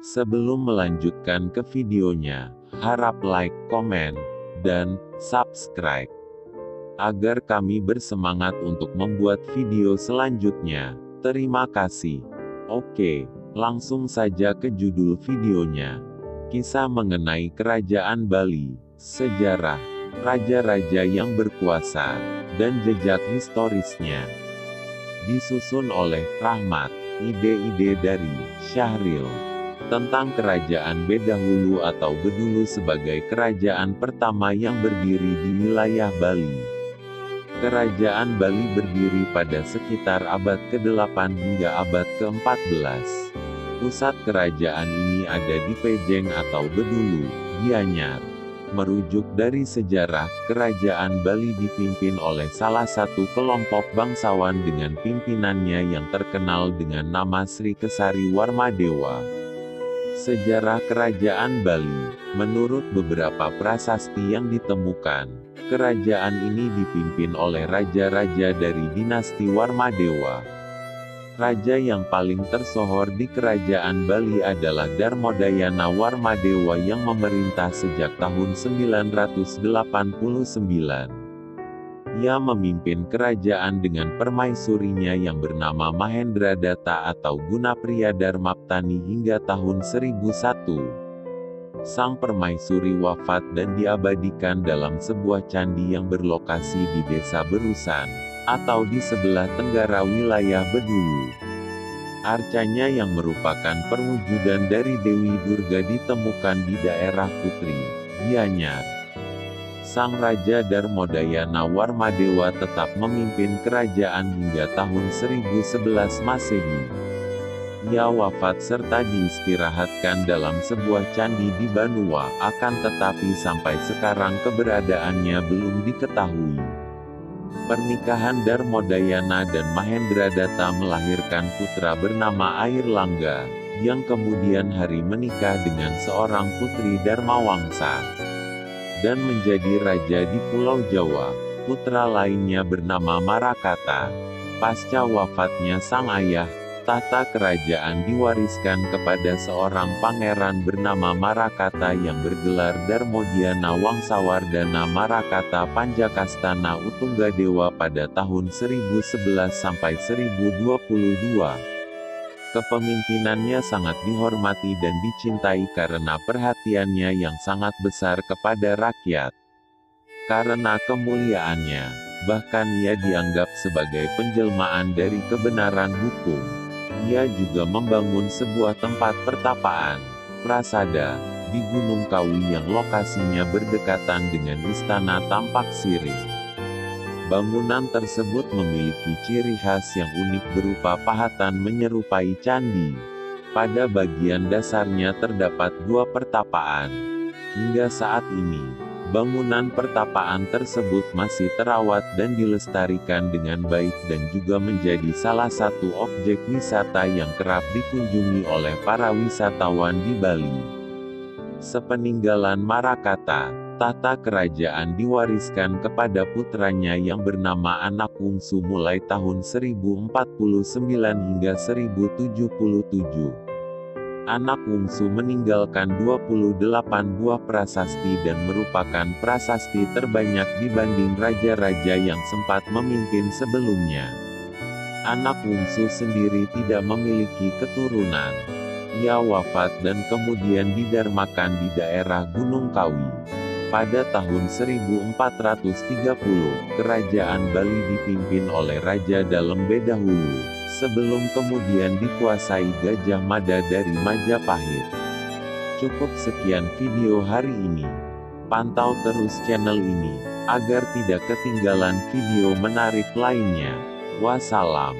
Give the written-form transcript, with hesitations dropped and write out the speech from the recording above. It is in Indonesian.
Sebelum melanjutkan ke videonya, harap like, komen, dan subscribe agar kami bersemangat untuk membuat video selanjutnya. Terima kasih. Oke, langsung saja ke judul videonya. Kisah mengenai Kerajaan Bali, sejarah, raja-raja yang berkuasa, dan jejak historisnya. Disusun oleh Rahmat, ide-ide dari Syahril. Tentang Kerajaan Bedahulu atau Bedulu sebagai kerajaan pertama yang berdiri di wilayah Bali. Kerajaan Bali berdiri pada sekitar abad ke-8 hingga abad ke-14. Pusat kerajaan ini ada di Pejeng atau Bedulu, Gianyar. Merujuk dari sejarah, Kerajaan Bali dipimpin oleh salah satu kelompok bangsawan dengan pimpinannya yang terkenal dengan nama Sri Kesari Warmadewa. Sejarah Kerajaan Bali. Menurut beberapa prasasti yang ditemukan, kerajaan ini dipimpin oleh raja-raja dari dinasti Warmadewa. Raja yang paling tersohor di Kerajaan Bali adalah Darmodayana Warmadewa yang memerintah sejak tahun 989. Ia memimpin kerajaan dengan permaisurinya yang bernama Mahendradatta atau Gunapriya Darmaptani hingga tahun 1001. Sang permaisuri wafat dan diabadikan dalam sebuah candi yang berlokasi di desa Berusan, atau di sebelah tenggara wilayah Bedulu. Arcanya yang merupakan perwujudan dari Dewi Durga ditemukan di daerah Putri, Gianyar. Sang Raja Darmodayana Warmadewa tetap memimpin kerajaan hingga tahun 1011 Masehi. Ia wafat serta diistirahatkan dalam sebuah candi di Banua, akan tetapi sampai sekarang keberadaannya belum diketahui. Pernikahan Darmodayana dan Mahendradatta melahirkan putra bernama Airlangga, yang kemudian hari menikah dengan seorang putri Darmawangsa dan menjadi raja di Pulau Jawa. Putra lainnya bernama Marakata. Pasca wafatnya sang ayah, tahta kerajaan diwariskan kepada seorang pangeran bernama Marakata yang bergelar Darmodyana Wangsawardana Marakata Panjakastana Utunggadewa pada tahun 1011 sampai 1022. Kepemimpinannya sangat dihormati dan dicintai karena perhatiannya yang sangat besar kepada rakyat. Karena kemuliaannya, bahkan ia dianggap sebagai penjelmaan dari kebenaran hukum. Ia juga membangun sebuah tempat pertapaan, prasada, di Gunung Kawi yang lokasinya berdekatan dengan Istana Tampak Siring. Bangunan tersebut memiliki ciri khas yang unik berupa pahatan menyerupai candi. Pada bagian dasarnya terdapat dua pertapaan. Hingga saat ini, bangunan pertapaan tersebut masih terawat dan dilestarikan dengan baik dan juga menjadi salah satu objek wisata yang kerap dikunjungi oleh para wisatawan di Bali. Sepeninggalan Marakata, tahta kerajaan diwariskan kepada putranya yang bernama Anakungsu mulai tahun 1049 hingga 1077. Anakungsu meninggalkan 28 buah prasasti dan merupakan prasasti terbanyak dibanding raja-raja yang sempat memimpin sebelumnya. Anakungsu sendiri tidak memiliki keturunan. Ia wafat dan kemudian didarmakan di daerah Gunung Kawi. Pada tahun 1430, Kerajaan Bali dipimpin oleh Raja Dalem Bedahulu, sebelum kemudian dikuasai Gajah Mada dari Majapahit. Cukup sekian video hari ini. Pantau terus channel ini, agar tidak ketinggalan video menarik lainnya. Wassalam.